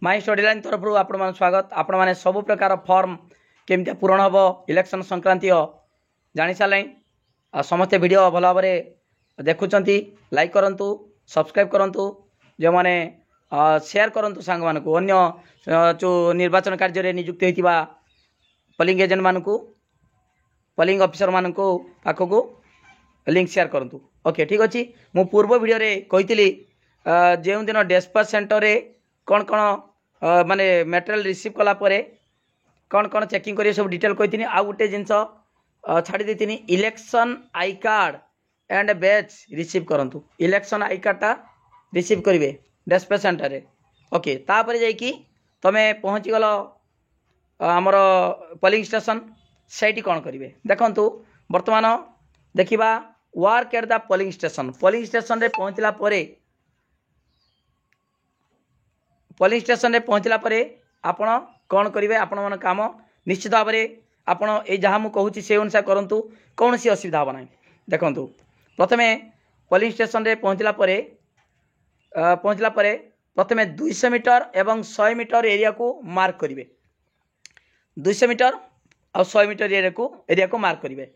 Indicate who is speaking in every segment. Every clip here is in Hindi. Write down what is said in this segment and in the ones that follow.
Speaker 1: माई स्टडी लाइन तरफ आपण स्वागत। आपण मैंने सब प्रकार फॉर्म केमती पूरण हम इलेक्शन संक्रांति जानी सारे समस्ते वीडियो भल भाव देखुं लाइक करूँ सब्सक्राइब करूँ जो मैंने शेयर करूँ सांग मानक अन्य जो निर्वाचन कार्य नियुक्त होता पोलिंग एजेंट मानक पोलिंग ऑफिसर मानक पाखक लिंक शेयर करूँ। ओके ठीक अच्छे। मु पूर्व वीडियो रे कही जो दिन डिस्पैच सेंटर रे कौन कौन माने मटेरियल रिसीव कला परे कौन कौन चेकिंग करिए सब डिटेल कही आउ गोटे जिनस छाड़ी देती election I card and batch receive करंतु। इलेक्शन आई कार्डटा रिसीव करेंगे डिस्पैच सेंटर रे। ओके तापर जाइकी तमे पहुँची गल आमर पोलिंग स्टेशन सेठी कौन करेंगे देखंतु। वर्तमान देखिबा work at the polling station रे पहुँचला परे पोलिंग स्टेशन रे पहुँचला परे आपण कौन करेंगे आपण मन काम निश्चित भाव में आपण ये जहाँ मुझे कहूँ से अनुसार करूँ कौन सी असुविधा हम ना। देखो प्रथमे पोलिंग स्टेशन रे पहुँचला परे प्रथमे 200 मीटर एवं 100 मीटर एरिया को मार्क करेंगे। 200 मीटर और 100 मीटर एरिया को मार्क करेंगे।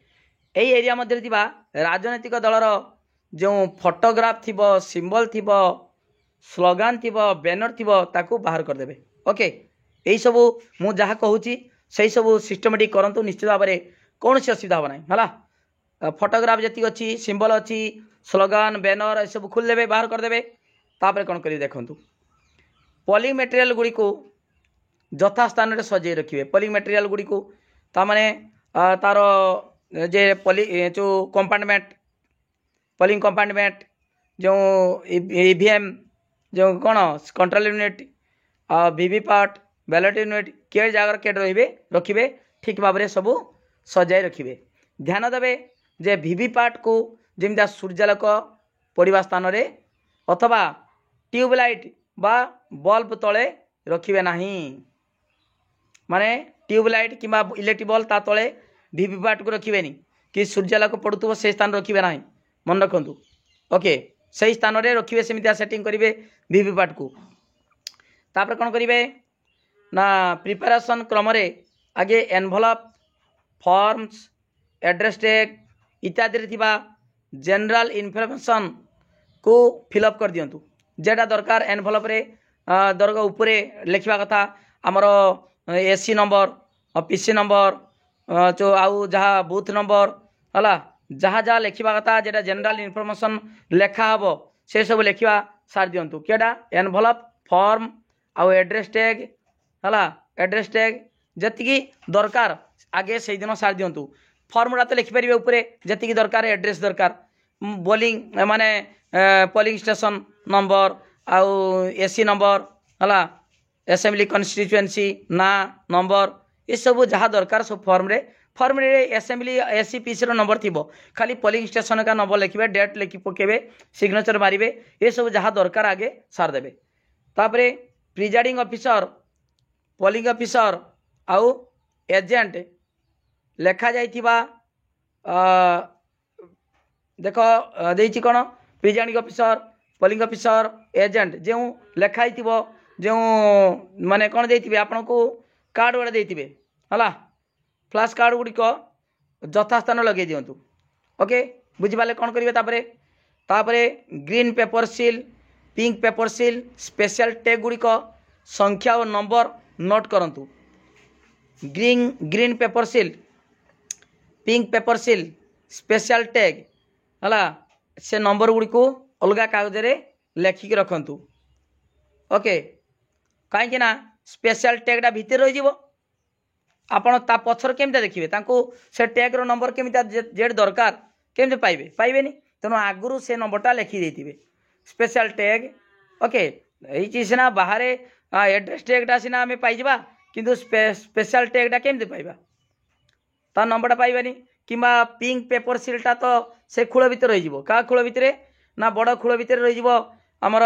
Speaker 1: यही एरिया मध्य राजनैतिक दलर जो फोटोग्राफ थी सिंबल थी स्लोगान थी बैनर थी ताकू बाहर करदे। ओके यही सब मु जहाँ कहूँ से सब सिस्टमेटिक करूँ निश्चित भाव में कौन सी असुविधा हम ना है। फोटोग्राफ जी अच्छी सिंबल अच्छी स्लोगान बैनर ये सब खोलदे बाहर करदे। तापर कौन करेंगे देखूँ पोलिंग मटेरियल गुड़ी को यथा स्थान में सजे रखिए। पोलिंग मटेरियल गुड़ी को ताने तार जे जो कंपार्टमेंट पोलिंग कंपार्टमेंट जो ईवीएम जो कौन control unit VVPAT ballot unit के जगह के रखिए ठीक भाव में सब सजाई रखिए। ध्यान देवे जे वीवीपैट को जमी सूर्यालोक पड़ा स्थान रे अथवा ट्यूबलाइट बा बल्ब तले रखिए नहीं। माने ट्यूबलाइट कि इलेक्ट्रिक बल्ब ता तले वीवीपैट को रखिए कि सूर्यालोक पड़ुव से स्थान रखिए ना मन रखु। ओके सही स्थान रे रखिए सेमितिया सेटिंग करेंगे वीवीपैट को। तापर कौन करेंगे ना प्रिपेरेसन क्रम रे आगे एनवलप फॉर्म्स एड्रेस टैग इत्यादि थिबा जनरल इनफॉरमेशन को फिलअप कर दियंतु। जेटा दरकार एनवलप रे दरग उपरे लिखा कथा आमर एसी नंबर पीसी नंबर जो आउ जहाँ बूथ नंबर है जहाँ जहाँ लिखा कथा जेटा जनरल इनफॉरमेशन लेखा हम से सब लिखा सार दियंतु। केटा एनवलप फॉर्म आउ एड्रेस टैग है एड्रेस टैग जी दरकार आगे से दिन सार दियंतु। फॉर्मटा तो लिखिपारे उपरे जी दरकार एड्रेस दरकार बोलिंग माने पोलिंग स्टेशन नंबर आउ एसी नंबर है असेंबली कन्स्टिट्यूएंसी ना नंबर ये सब जहाँ दरकार सब फॉर्म रे असेंबली एसी पीसी नंबर थी खाली पोलिंग स्टेशन का नंबर लिखे डेट लिखि पकेबे सिग्नेचर मारे ये सब जहाँ दरकार आगे सार देवे। तापरे प्रिजाइडिंग ऑफिसर पोलिंग ऑफिसर आउ एजेंट लेखा जाइथिबा देख देछि कौन presiding officer polling officer agent जो लेखाई जो माने कौन देथिबे आपन को कार्ड गुड़ा देथिबे हला फ्लैश कार्ड गुड़िक यथा स्थान लगे दिंतु। ओके बुझिपाले कौन करेंगे तापरे green paper seal pink paper seal special tag गुड़िक संख्या और नंबर नोट करंतु। Green paper seal pink paper seal special tag है से नंबर गुड़ी को अलग कागज रे लेखिक रखंतु। ओके कहीं स्पेशल टैगटा भितर रही आपण ता पछर केमता देखिए से टैग रो नंबर केमिता जेड दरकार केमते पाइबे तेणु आगुरी से नंबरटा लिखि देथिबे स्पेशल टैग। ओके यही चीज सीना बाहर एड्रेस टैगटा सीना आम पाइबा किंतु स्पेशल टैगटा केमते पाइबा ता नंबरटा पाइबानी कि पिंक पेपर सीलटा तो से खोल भितर रही क्या खोल भितर ना बड़ खोल भितर रही आमर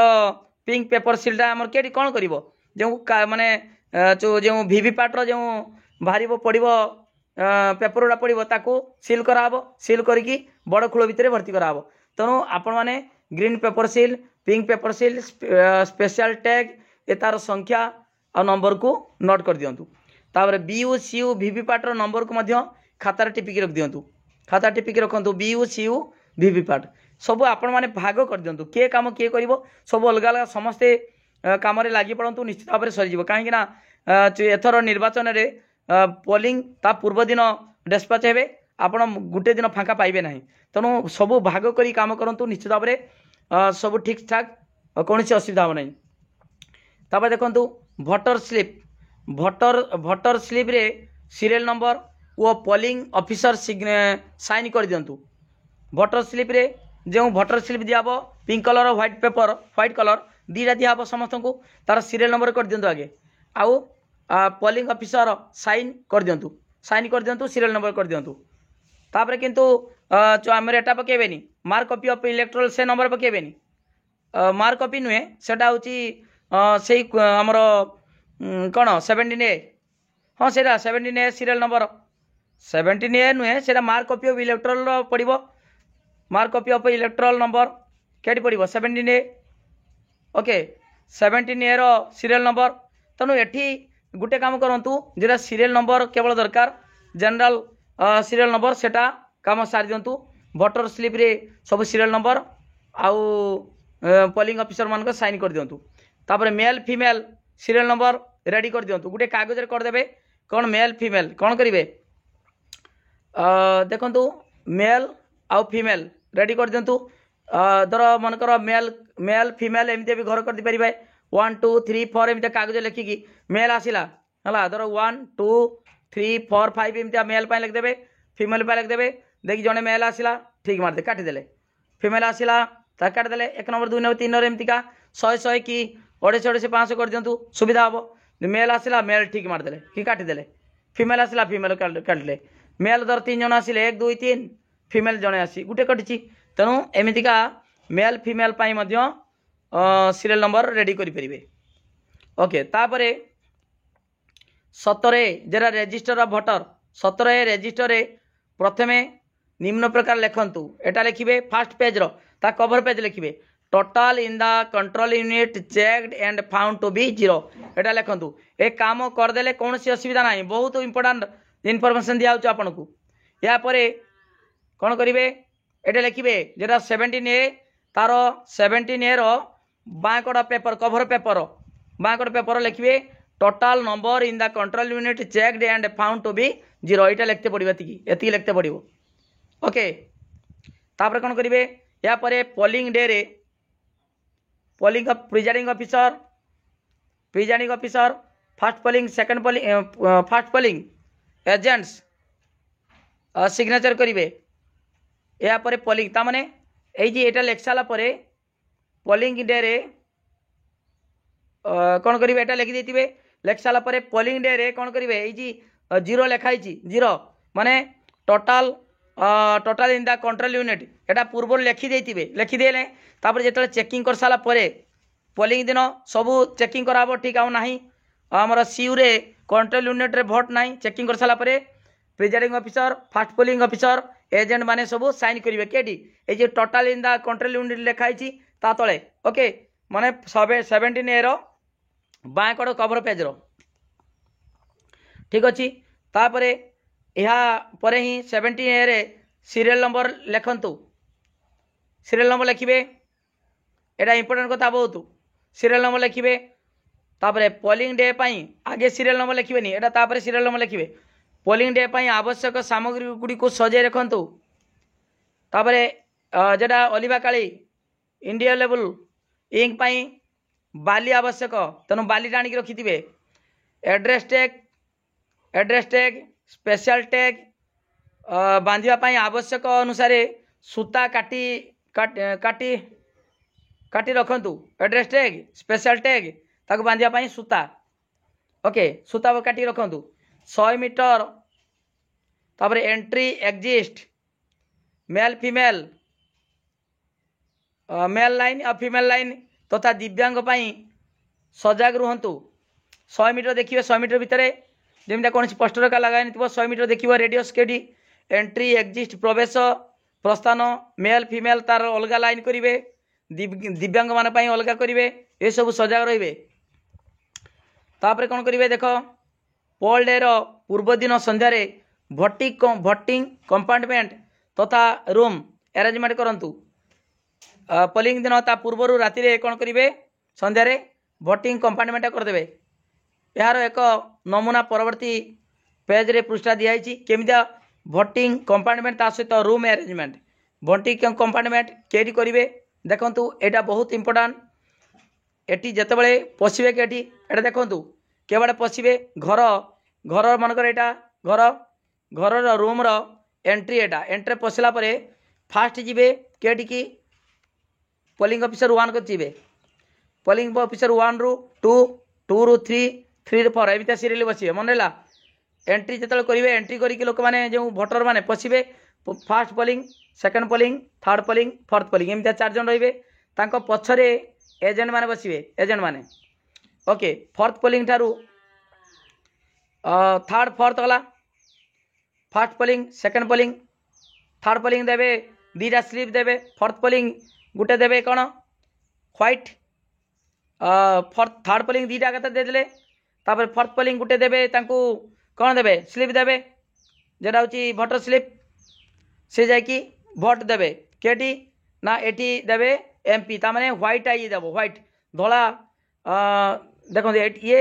Speaker 1: पिंक पेपर सीलटा आमर के कौन कर जो माने जो वीवीपैट जो बाहर पड़ो पेपर गुड़ा पड़ो ताकू सील कराब सील करी बड़ खोल भितर भर्ती कराब। तेणु आपण मैंने green paper seal pink paper seal special tag ए तार संख्या आ नंबर को नोट कर दिंतु। तापर बीयू सीयू वीवीपैट नंबर को मध्य खातार टिपिकी रख दिंतु। खाता टिपिकी रखु बीयू सीयू वीवीपैट सब आपण मैंने भाग कर दिंतु। किए काम किए कर सब अलग अलग समस्ते काम लगी पड़ू निश्चित भाव में सरीज कहीं एथर निर्वाचन में पोलिंग ता पूर्व दिन डिस्पैच हे आपण गोटे दिन फांका पाइबे ना तेणु सब भाग करी काम करूँ निश्चित भाव में सब ठीक ठाक कौन असुविधा हो नहीं। तापर देखु भोटर स्लिप भोटर स्लिप रे सीरियल नंबर वो पोलिंग ऑफिसर साइन कर दिंतु। भोटर स्लिप रे जो भोटर स्लिप दिहब pink colour white paper white colour दीटा दिहब समस्त को तार सीरियल नंबर कर दिंतु आगे आउ पोलिंग ऑफिसर साइन कर दिंतु सीरियल नंबर कर दिंतु। तापर किंतु आम एटा पकेबेनी मार्क कॉपी ऑफ इलेक्ट्रल से नंबर पकेबेनी मार्क कॉपी नुहे सेटा होची से आमर कौन 17A हाँ से 17A सीरियल नंबर 17A नुहे से मार्क कॉपी ऑफ इलेक्ट्रल पड़ो mark copy of electoral number कैटी पड़ो 17A ओके 17A रो सीरियल नंबर। तेणु एठी गोटे काम करूँ जोटा सीरियल नंबर केवल दरकार जनरल सीरियल नंबर सेटा काम सारी दिंतु। भोटर स्लिप रे सब सीरियल नंबर आउ पोलिंग ऑफिसर मान साइन कर दिंतु। तापर mail female serial number ready कर दिंतु गोटे कागज रे करदेबे कौन मेल फीमेल कौन करेंगे देखु मेल आउ फीमेल रेडी कर दिंतु। धर मनकर मेल फीमेल एमती भी घर कर पारे 1 2 3 4 एमती कागज लिखिकी मेल आसला है धर 1 2 3 4 5 एमती मेल लिखिदेवे फीमेल लिखिदेवे देखिए जड़े मेल आसला ठीक मारदे काटिदेले फीमेल आसला काटिदेले 1 नंबर 2 नंबर 3 नंबर एमती का 100 कि 250 500 कर दिंतु सुविधा हम। मेल आसला मेल ठीक मारदेले कि काटिदेले फीमेल आसला फीमेल काटिले मेल धर 3 जन आसिले 1 2 3 फीमेल जड़े आसी गोटे कटिची तेणु एमतीका male female serial number ready करें। ओके तापर 17 जरा रेजिस्टर ऑफ भोटर 17 रेजिस्टर प्रथमे निम्न प्रकार लिखंतु एटा लिखिबे फर्स्ट पेज रो ता कवर पेज लिखिबे total in the control unit checked and found to be 0 एटा लिखंतु। ए काम करदेले कौन सी असुविधा ना बहुत इंपोर्टाट इनफॉरमेशन दिया आपन को। या परे कौन करेंगे ये लिखिए जेटा 17A तार 17A रो बाँकड़ पेपर कभर पेपर बाँकड़ पेपर लिखिए total number in the control unit checked and found to be 0 यहाँ लिखते पड़ो ये लिखते पड़ो। ओके तापर कौन करेंगे या परे पोलिंग डे रे polling presiding officer first polling second polling first polling agents signature करेंगे या परे पोलिंग तामाने ये लिख सारा पोलिंग डे रे कौन करेंगे ये लिखि देते लिख सारा पोलिंग डे रे कौन करेंगे ये 0 लिखाई 0 माने total total in the control unit एटा पूर्व लिखिदेले तापर जो चेकिंग कर सारा पोलिंग दिन सबू चेकिंग कराब ठीक आउ ना आमर सीयू रे कंट्रोल यूनिट रे भोट ना चेकिंग कर सारा presiding officer first polling officer agent माने सब साइन करेंगे केटी ये total in the control unit लिखाई ता तले ओके माने 17A रो बाँकड़ कवर पेज रो ठीक अच्छी। तापर यहाँ पर ही 17A रे सीरियल नंबर लिखंतु सीरियल नंबर लिखिए एटा इंपोर्टेंट कथा बहुत सीरियल नंबर लिखिए। तापर पोलिंग डे पाई आगे सीरियल नंबर लिखिए एटा तापर सीरियल नंबर लिखिए पोलिंग डे पाई आवश्यक सामग्री गुड़ी को सजाई रखंतु। तापर जेटा अलिवा काली इंडिया लेवल इंक पाई बाली आवश्यक तेणु बाली टाणी रखिथे एड्रेस टैग स्पेशल टैग बांधिया आवश्यक अनुसार सूता काटी काटी काटी रखंतु एड्रेस टैग स्पेशल टैग ताको बांधिया सूता ओके सूता काटी रखंतु 100 मीटर। तापर entry exist male female male line और फीमेल लाइन तथा दिव्यांग सजाग रुहतु 100 मीटर देखिए 100 मीटर भितर जमीन कौन पोस्टर का लगाई 100 मीटर देखिए रेडियस केडी एंट्री एग्जिस्ट प्रवेश प्रस्थान मेल फीमेल तार अलग लाइन करेंगे दिव्यांग मान अलग करेंगे ये सब सजाग रे। तापर कौन करेंगे देख पोल डे पूर्व दिन संध्यार भोटिंग कंपार्टमेंट तथा रूम अरेंजमेंट करूँ। पोलिंग दिन ता पूर्वर राति कौन करेंगे संध्यार भोटिंग कंपार्टमेंट करदे। यार एक नमूना परवर्ती पेज रे पृष्ठा दिखाई केमिया भोटिंग कंपार्टमेंट ता सहित रूम अरेंजमेंट भोटिंग कंपार्टमेंट केटी करेंगे देखु यहाँ बहुत इंपोर्टाट। एटी जितेबाला पशिबे कि एटा देखु केवड़े पशिबे घर घर मनकर यहाँ घर घर रूम एंट्री एटा एंट्री पशिला परे फास्ट जीवे केटी की पोलिंग ऑफिसर 1 को जीवे पोलिंग ऑफिसर 1 रु 2 2 रु 3 3 रु 4 एमती सीरियल बसवे मन रहा। एंट्री जो करेंगे एंट्री करके लोक मैंने जो भोटर मैंने पशिबे first polling second polling third polling fourth polling एमती 4 जन रे पछरे एजेंट माने बसवे एजेंट माने। ओके फोर्थ पोलिंग ठारू थर्ड फोर्थ गला first polling second polling third polling देवे 2टा स्लीप देवे फोर्थ पोलिंग गुटे देवे कौन व्हाइट फोर्थ थर्ड पोलिंग 2टा कते देदेले तापर फोर्थ पोलिंग गुटे देवे तांकू कौन देवे स्लीप देवे जेटा होची भोटर स्लीप से जाकि भोट देवे केटी ना एटी देवे एमपी ता माने व्हाइट आई देव व्हाइट धला देखो ये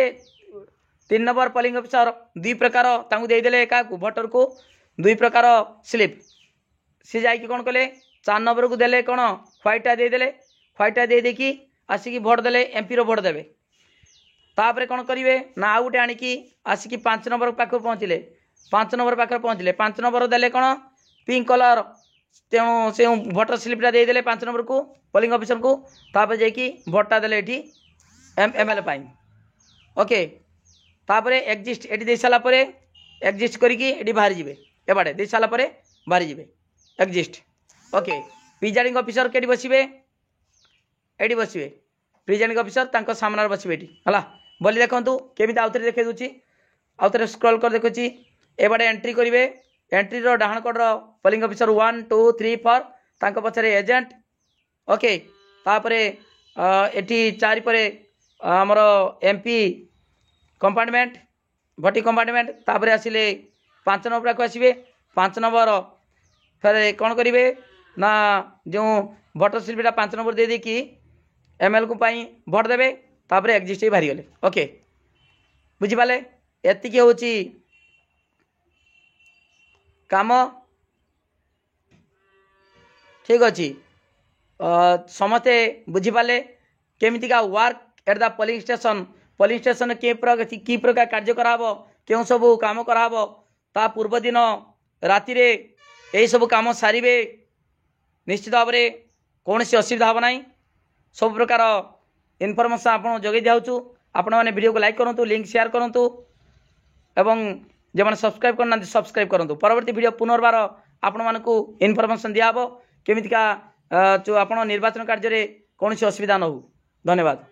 Speaker 1: 3 नंबर पोलिंग ऑफिसर 2 प्रकार तांकू देदेले का भोटर को 2 प्रकार स्लीप सी जाकि कौन कले 4 नंबर को देले कौन व्हाइटा देदेले व्हाइटा दे देखी आसिकी भोट देले एमपी रो भोट देवे। तापर कौन करेंगे ना आउ गोटे आणिकी आसिकी 5 नंबर पाख पहुँचले 5 नंबर पाखे पहुँचले 5 नंबर देले कौन पिंक कलर तेणु से भोटर स्लीपटा देदेले 5 नंबर को पोलिंग ऑफिसर को तापर जाकि भोटा देले एटी एमएलए पाई। ओके तापर एक्जिस्ट एटी दे सारा पर एक्जिस्ट करिकी एटी बाहरी जिवे एबाडे दे सारा पर बाहरी जिवे एक्जिस्ट। ओके प्रिजाइडिंग ऑफिसर केटी बसवे एटी बसवे प्रिजाइडिंग ऑफिसर तांको सामने बसवे एटी हला बोली देखु केमी आउ थे देखे दूसरी आउ थे स्क्रॉल कर देखुची एबाडे एंट्री करेंगे एंट्री रो डाहण कड़ पोलिंग ऑफिसर 1 2 3 4 तांको पछरे एजेंट। ओके तापर एटी 4 पर आमर एमपी कंपार्टमेंट भोटिंग कंपार्टमेंट तापर आसिले 5 नंबर को आसवे 5 नंबर फिर कौन करेंगे ना जो भोटर स्लीपटा 5 नंबर दे देकी एमएल को पाई भोट देवे तापर एक्जिस्ट ही बाहरी गले। ओके बुझिपाले एतिकी होची काम ठीक अच्छी समस्ते बुझिपाले केमितिका work at the polling station कि प्रकार कार्य कराब क्यों सब काम कराब ता पूर्व दिन राति यही सब काम सारे निश्चित भाव में कौन सी असुविधा हे ना सब प्रकार इनफर्मेशन आपको जोगे दिखाऊँ आपण मैंने वीडियो को लाइक करूँ लिंक शेयर करूँ एवं जो मैंने सब्सक्राइब करना सब्सक्राइब करूँ परवर्ती वीडियो पुनर्बार आपण मानक इनफर्मेशन दिहब केमितिका जो आप निर्वाचन कार्य कौन सी असुविधा न हो। धन्यवाद।